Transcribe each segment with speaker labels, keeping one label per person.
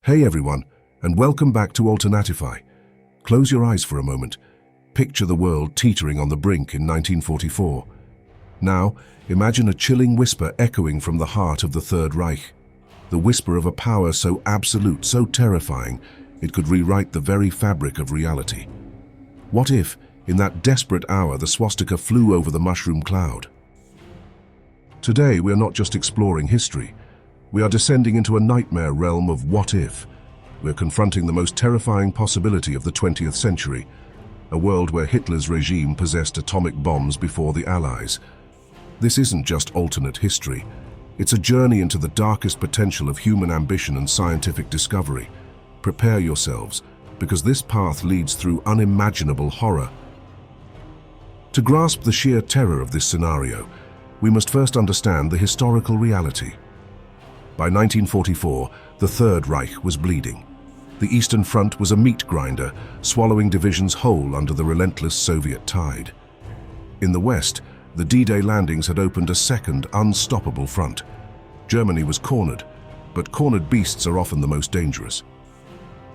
Speaker 1: Hey everyone, and welcome back to Alternatify. Close your eyes for a moment. Picture the world teetering on the brink in 1944. Now, imagine a chilling whisper echoing from the heart of the Third Reich. The whisper of a power so absolute, so terrifying, it could rewrite the very fabric of reality. What if, in that desperate hour, the swastika flew over the mushroom cloud? Today, we are not just exploring history. We are descending into a nightmare realm of what if. We're confronting the most terrifying possibility of the 20th century, a world where Hitler's regime possessed atomic bombs before the Allies. This isn't just alternate history. It's a journey into the darkest potential of human ambition and scientific discovery. Prepare yourselves, because this path leads through unimaginable horror. To grasp the sheer terror of this scenario, we must first understand the historical reality. By 1944, the Third Reich was bleeding. The Eastern Front was a meat grinder, swallowing divisions whole under the relentless Soviet tide. In the West, the D-Day landings had opened a second, unstoppable front. Germany was cornered, but cornered beasts are often the most dangerous.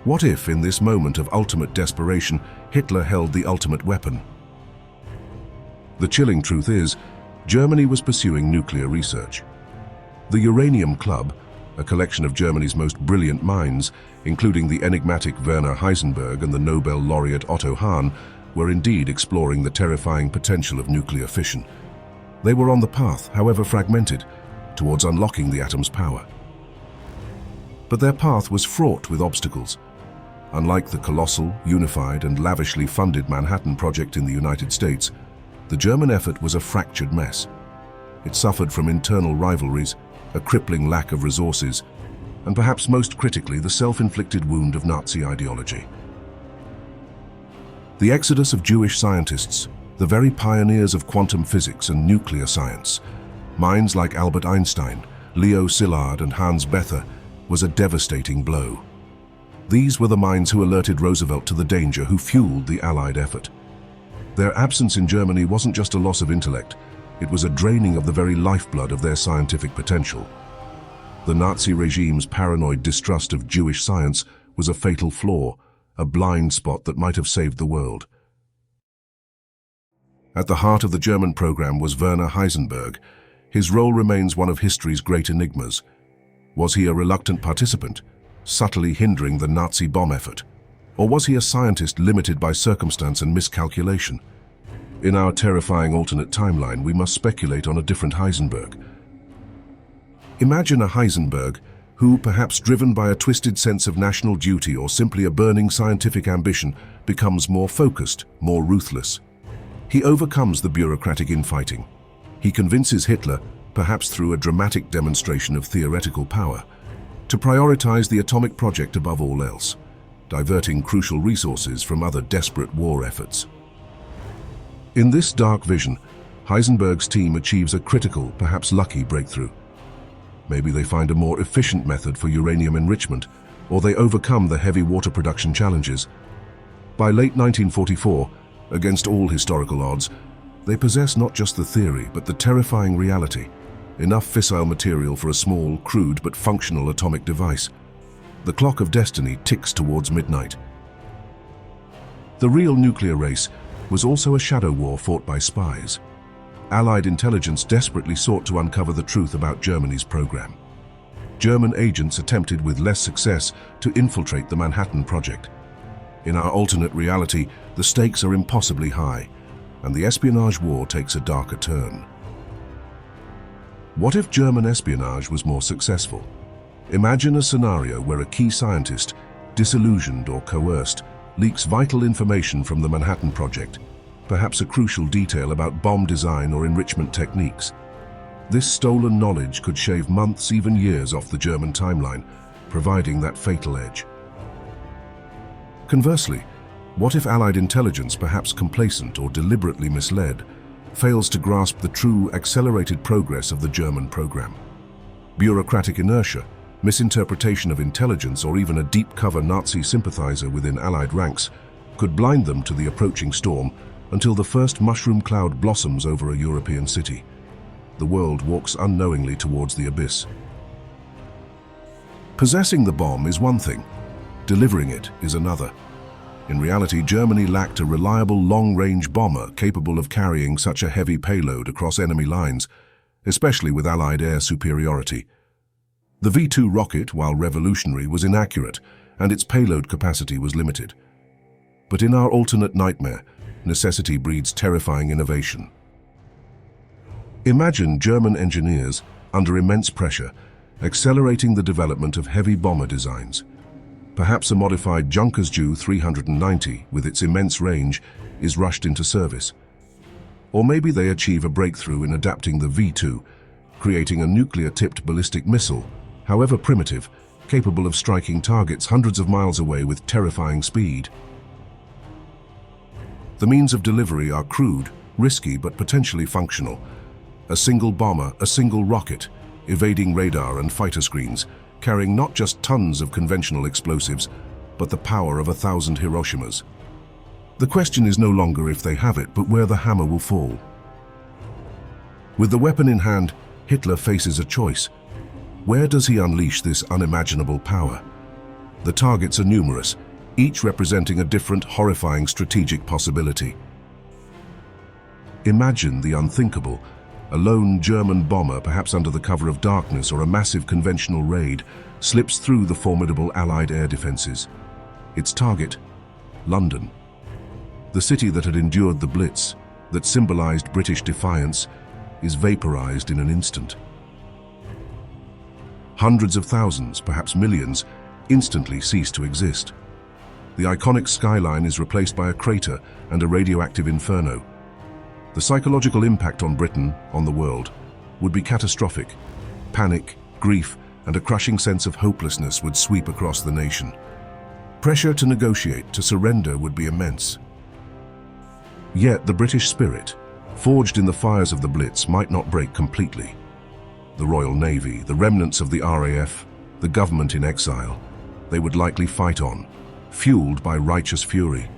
Speaker 1: What if, in this moment of ultimate desperation, Hitler held the ultimate weapon? The chilling truth is, Germany was pursuing nuclear research. The Uranium Club, a collection of Germany's most brilliant minds, including the enigmatic Werner Heisenberg and the Nobel laureate Otto Hahn, were indeed exploring the terrifying potential of nuclear fission. They were on the path, however fragmented, towards unlocking the atom's power. But their path was fraught with obstacles. Unlike the colossal, unified, and lavishly funded Manhattan Project in the United States, the German effort was a fractured mess. It suffered from internal rivalries, a crippling lack of resources, and perhaps most critically, the self-inflicted wound of Nazi ideology. The exodus of Jewish scientists, the very pioneers of quantum physics and nuclear science, minds like Albert Einstein, Leo Szilard, and Hans Bethe, was a devastating blow. These were the minds who alerted Roosevelt to the danger, who fueled the Allied effort. Their absence in Germany wasn't just a loss of intellect, it was a draining of the very lifeblood of their scientific potential. The Nazi regime's paranoid distrust of Jewish science was a fatal flaw, a blind spot that might have saved the world. At the heart of the German program was Werner Heisenberg. His role remains one of history's great enigmas. Was he a reluctant participant, subtly hindering the Nazi bomb effort? Or was he a scientist limited by circumstance and miscalculation? In our terrifying alternate timeline, we must speculate on a different Heisenberg. Imagine a Heisenberg who, perhaps driven by a twisted sense of national duty or simply a burning scientific ambition, becomes more focused, more ruthless. He overcomes the bureaucratic infighting. He convinces Hitler, perhaps through a dramatic demonstration of theoretical power, to prioritize the atomic project above all else, diverting crucial resources from other desperate war efforts. In this dark vision, Heisenberg's team achieves a critical, perhaps lucky breakthrough. Maybe they find a more efficient method for uranium enrichment, or they overcome the heavy water production challenges. By late 1944, against all historical odds, they possess not just the theory, but the terrifying reality, enough fissile material for a small, crude, but functional atomic device. The clock of destiny ticks towards midnight. The real nuclear race was also a shadow war fought by spies. Allied intelligence desperately sought to uncover the truth about Germany's program. German agents attempted with less success to infiltrate the Manhattan Project. In our alternate reality, the stakes are impossibly high, and the espionage war takes a darker turn. What if German espionage was more successful? Imagine a scenario where a key scientist, disillusioned or coerced, leaks vital information from the Manhattan Project, perhaps a crucial detail about bomb design or enrichment techniques. This stolen knowledge could shave months, even years off the German timeline, providing that fatal edge. Conversely, what if Allied intelligence, perhaps complacent or deliberately misled, fails to grasp the true accelerated progress of the German program? Bureaucratic inertia, misinterpretation of intelligence, or even a deep-cover Nazi sympathizer within Allied ranks could blind them to the approaching storm until the first mushroom cloud blossoms over a European city. The world walks unknowingly towards the abyss. Possessing the bomb is one thing, delivering it is another. In reality, Germany lacked a reliable long-range bomber capable of carrying such a heavy payload across enemy lines, especially with Allied air superiority. The V-2 rocket, while revolutionary, was inaccurate, and its payload capacity was limited. But in our alternate nightmare, necessity breeds terrifying innovation. Imagine German engineers, under immense pressure, accelerating the development of heavy bomber designs. Perhaps a modified Junkersdew 390, with its immense range, is rushed into service. Or maybe they achieve a breakthrough in adapting the V-2, creating a nuclear-tipped ballistic missile, however primitive, capable of striking targets hundreds of miles away with terrifying speed. The means of delivery are crude, risky, but potentially functional. A single bomber, a single rocket, evading radar and fighter screens, carrying not just tons of conventional explosives, but the power of 1,000 Hiroshimas. The question is no longer if they have it, but where the hammer will fall. With the weapon in hand, Hitler faces a choice. Where does he unleash this unimaginable power? The targets are numerous, each representing a different, horrifying strategic possibility. Imagine the unthinkable. A lone German bomber, perhaps under the cover of darkness or a massive conventional raid, slips through the formidable Allied air defenses. Its target, London. The city that had endured the Blitz, that symbolized British defiance, is vaporized in an instant. Hundreds of thousands, perhaps millions, instantly cease to exist. The iconic skyline is replaced by a crater and a radioactive inferno. The psychological impact on Britain, on the world, would be catastrophic. Panic, grief, and a crushing sense of hopelessness would sweep across the nation. Pressure to negotiate, to surrender, would be immense. Yet the British spirit, forged in the fires of the Blitz, might not break completely. The Royal Navy, the remnants of the RAF, the government in exile, they would likely fight on, fueled by righteous fury.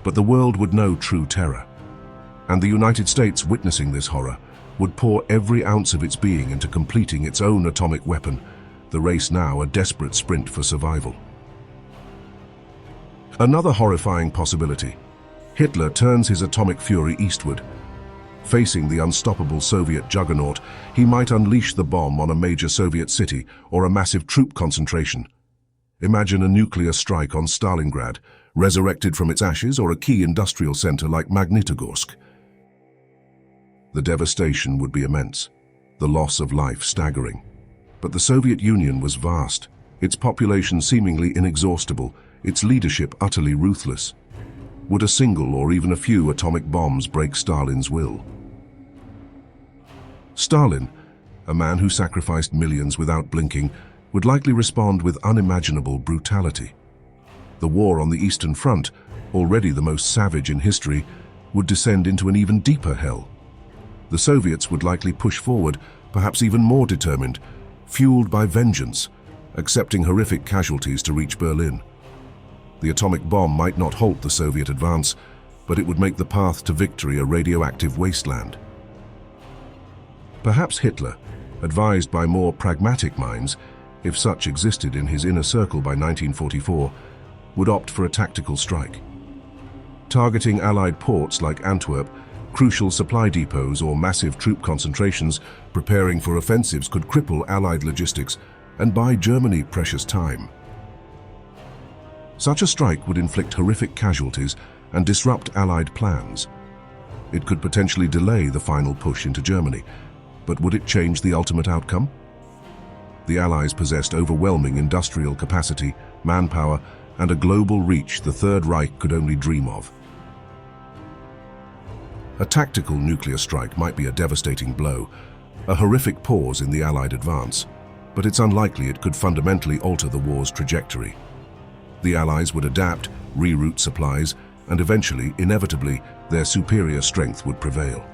Speaker 1: But the world would know true terror. And the United States, witnessing this horror, would pour every ounce of its being into completing its own atomic weapon, the race now a desperate sprint for survival. Another horrifying possibility. Hitler turns his atomic fury eastward. Facing the unstoppable Soviet juggernaut, he might unleash the bomb on a major Soviet city or a massive troop concentration. Imagine a nuclear strike on Stalingrad, resurrected from its ashes, or a key industrial center like Magnitogorsk. The devastation would be immense, the loss of life staggering. But the Soviet Union was vast, its population seemingly inexhaustible, its leadership utterly ruthless. Would a single or even a few atomic bombs break Stalin's will? Stalin, a man who sacrificed millions without blinking, would likely respond with unimaginable brutality. The war on the Eastern Front, already the most savage in history, would descend into an even deeper hell. The Soviets would likely push forward, perhaps even more determined, fueled by vengeance, accepting horrific casualties to reach Berlin. The atomic bomb might not halt the Soviet advance, but it would make the path to victory a radioactive wasteland. Perhaps Hitler, advised by more pragmatic minds, if such existed in his inner circle by 1944, would opt for a tactical strike. Targeting Allied ports like Antwerp, crucial supply depots or massive troop concentrations preparing for offensives could cripple Allied logistics and buy Germany precious time. Such a strike would inflict horrific casualties and disrupt Allied plans. It could potentially delay the final push into Germany, but would it change the ultimate outcome? The Allies possessed overwhelming industrial capacity, manpower, and a global reach the Third Reich could only dream of. A tactical nuclear strike might be a devastating blow, a horrific pause in the Allied advance, but it's unlikely it could fundamentally alter the war's trajectory. The Allies would adapt, reroute supplies, and eventually, inevitably, their superior strength would prevail.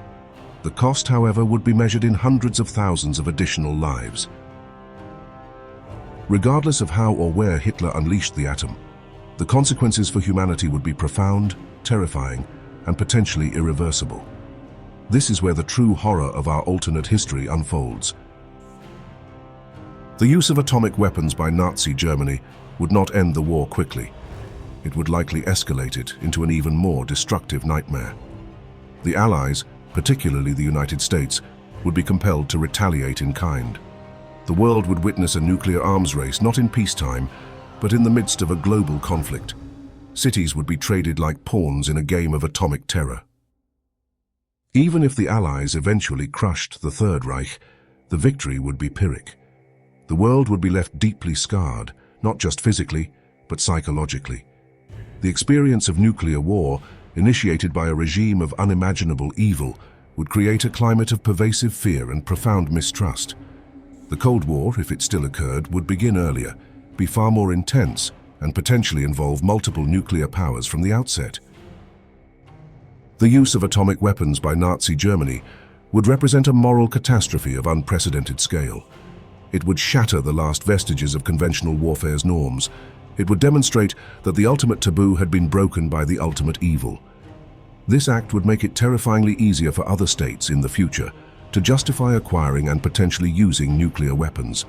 Speaker 1: The cost, however, would be measured in hundreds of thousands of additional lives. Regardless of how or where Hitler unleashed the atom, the consequences for humanity would be profound, terrifying, and potentially irreversible. This is where the true horror of our alternate history unfolds. The use of atomic weapons by Nazi Germany would not end the war quickly. It would likely escalate it into an even more destructive nightmare. The Allies, particularly the United States, would be compelled to retaliate in kind. The world would witness a nuclear arms race not in peacetime, but in the midst of a global conflict. Cities would be traded like pawns in a game of atomic terror. Even if the Allies eventually crushed the Third Reich, the victory would be Pyrrhic. The world would be left deeply scarred, not just physically, but psychologically. The experience of nuclear war, initiated by a regime of unimaginable evil, would create a climate of pervasive fear and profound mistrust. The Cold War, if it still occurred, would begin earlier, be far more intense, and potentially involve multiple nuclear powers from the outset. The use of atomic weapons by Nazi Germany would represent a moral catastrophe of unprecedented scale. It would shatter the last vestiges of conventional warfare's norms. It would demonstrate that the ultimate taboo had been broken by the ultimate evil. This act would make it terrifyingly easier for other states in the future to justify acquiring and potentially using nuclear weapons.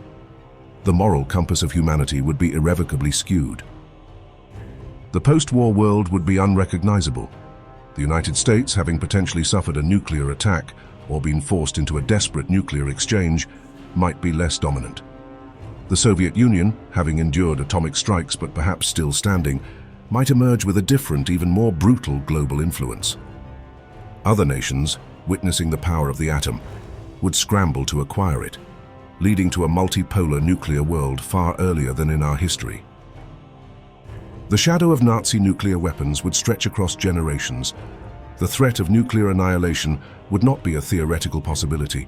Speaker 1: The moral compass of humanity would be irrevocably skewed. The post-war world would be unrecognizable. The United States, having potentially suffered a nuclear attack or been forced into a desperate nuclear exchange, might be less dominant. The Soviet Union, having endured atomic strikes but perhaps still standing, might emerge with a different, even more brutal global influence. Other nations, witnessing the power of the atom, would scramble to acquire it, leading to a multipolar nuclear world far earlier than in our history. The shadow of Nazi nuclear weapons would stretch across generations. The threat of nuclear annihilation would not be a theoretical possibility.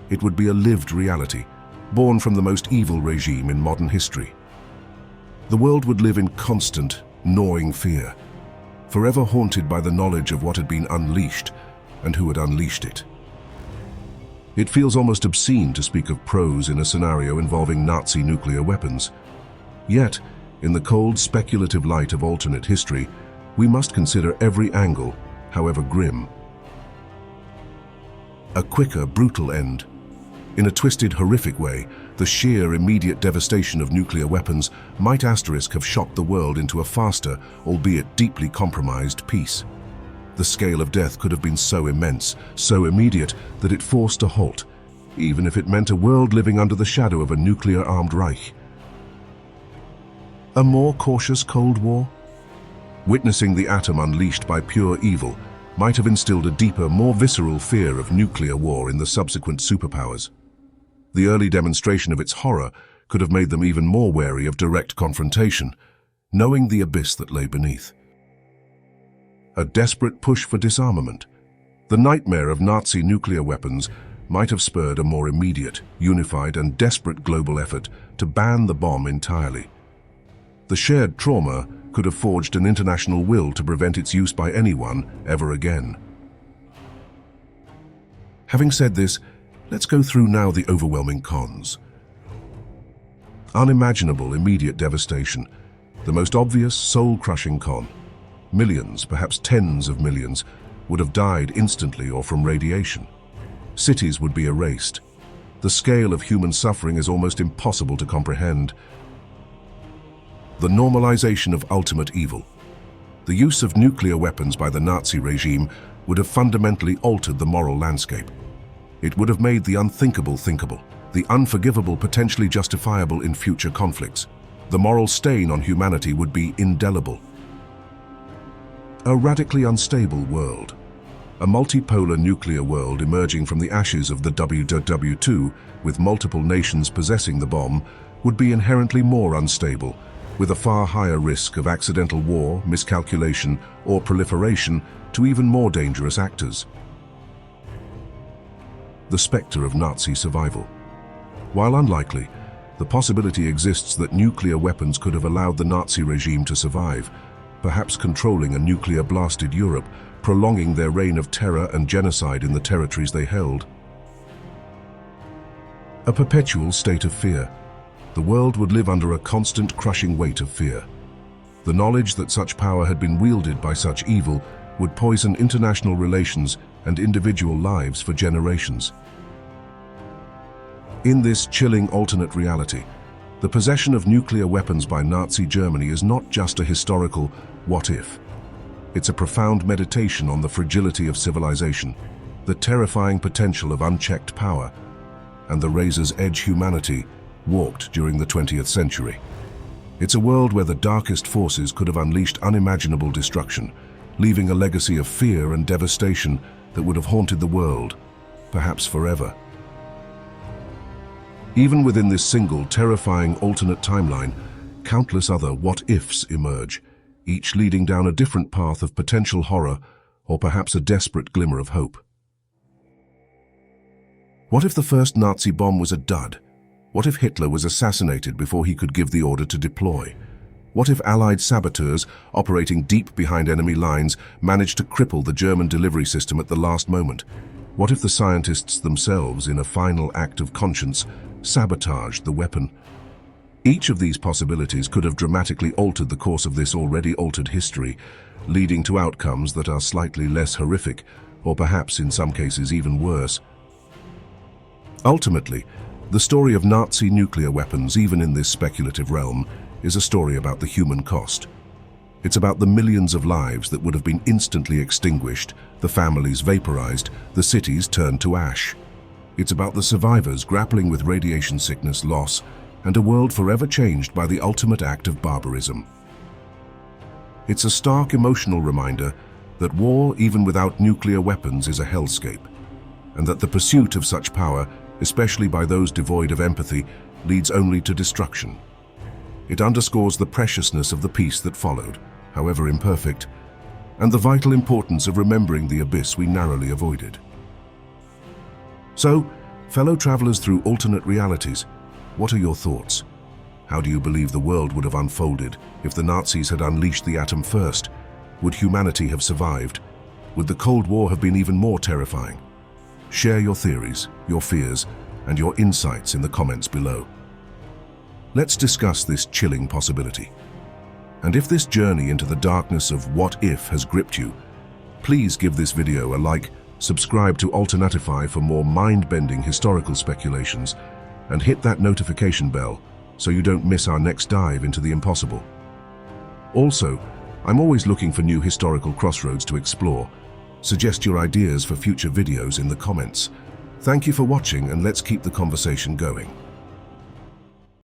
Speaker 1: It would be a lived reality, born from the most evil regime in modern history. The world would live in constant, gnawing fear, forever haunted by the knowledge of what had been unleashed and who had unleashed it. It feels almost obscene to speak of prose in a scenario involving Nazi nuclear weapons. Yet, in the cold, speculative light of alternate history, we must consider every angle, however grim. A quicker, brutal end. In a twisted, horrific way, the sheer, immediate devastation of nuclear weapons might have shocked the world into a faster, albeit deeply compromised, peace. The scale of death could have been so immense, so immediate, that it forced a halt, even if it meant a world living under the shadow of a nuclear-armed Reich. A more cautious Cold War? Witnessing the atom unleashed by pure evil might have instilled a deeper, more visceral fear of nuclear war in the subsequent superpowers. The early demonstration of its horror could have made them even more wary of direct confrontation, knowing the abyss that lay beneath. A desperate push for disarmament. The nightmare of Nazi nuclear weapons might have spurred a more immediate, unified and desperate global effort to ban the bomb entirely. The shared trauma could have forged an international will to prevent its use by anyone ever again. Having said this, let's go through now the overwhelming cons. Unimaginable immediate devastation, the most obvious soul-crushing con. Millions, perhaps tens of millions, would have died instantly or from radiation. Cities would be erased. The scale of human suffering is almost impossible to comprehend. The normalization of ultimate evil. The use of nuclear weapons by the Nazi regime would have fundamentally altered the moral landscape. It would have made the unthinkable thinkable, the unforgivable potentially justifiable in future conflicts. The moral stain on humanity would be indelible. A radically unstable world. A multipolar nuclear world emerging from the ashes of the WWII, with multiple nations possessing the bomb, would be inherently more unstable, with a far higher risk of accidental war, miscalculation, or proliferation to even more dangerous actors. The specter of Nazi survival. While unlikely, the possibility exists that nuclear weapons could have allowed the Nazi regime to survive, perhaps controlling a nuclear-blasted Europe, prolonging their reign of terror and genocide in the territories they held. A perpetual state of fear. The world would live under a constant crushing weight of fear. The knowledge that such power had been wielded by such evil would poison international relations and individual lives for generations. In this chilling alternate reality, the possession of nuclear weapons by Nazi Germany is not just a historical what if. It's a profound meditation on the fragility of civilization, the terrifying potential of unchecked power, and the razor's edge humanity walked during the 20th century. It's a world where the darkest forces could have unleashed unimaginable destruction, leaving a legacy of fear and devastation that would have haunted the world, perhaps forever. Even within this single, terrifying alternate timeline, countless other what-ifs emerge, each leading down a different path of potential horror or perhaps a desperate glimmer of hope. What if the first Nazi bomb was a dud? What if Hitler was assassinated before he could give the order to deploy? What if Allied saboteurs, operating deep behind enemy lines, managed to cripple the German delivery system at the last moment? What if the scientists themselves, in a final act of conscience, sabotaged the weapon? Each of these possibilities could have dramatically altered the course of this already altered history, leading to outcomes that are slightly less horrific, or perhaps in some cases even worse. Ultimately, the story of Nazi nuclear weapons, even in this speculative realm, is a story about the human cost. It's about the millions of lives that would have been instantly extinguished, the families vaporized, the cities turned to ash. It's about the survivors grappling with radiation sickness, loss, and a world forever changed by the ultimate act of barbarism. It's a stark emotional reminder that war, even without nuclear weapons, is a hellscape, and that the pursuit of such power, especially by those devoid of empathy, leads only to destruction. It underscores the preciousness of the peace that followed, however imperfect, and the vital importance of remembering the abyss we narrowly avoided. So, fellow travelers through alternate realities, what are your thoughts? How do you believe the world would have unfolded if the Nazis had unleashed the atom first? Would humanity have survived? Would the Cold War have been even more terrifying? Share your theories, your fears, and your insights in the comments below. Let's discuss this chilling possibility. And if this journey into the darkness of what if has gripped you, please give this video a like, subscribe to Alternatify for more mind-bending historical speculations, and hit that notification bell so you don't miss our next dive into the impossible. Also, I'm always looking for new historical crossroads to explore. Suggest your ideas for future videos in the comments. Thank you for watching, and let's keep the conversation going.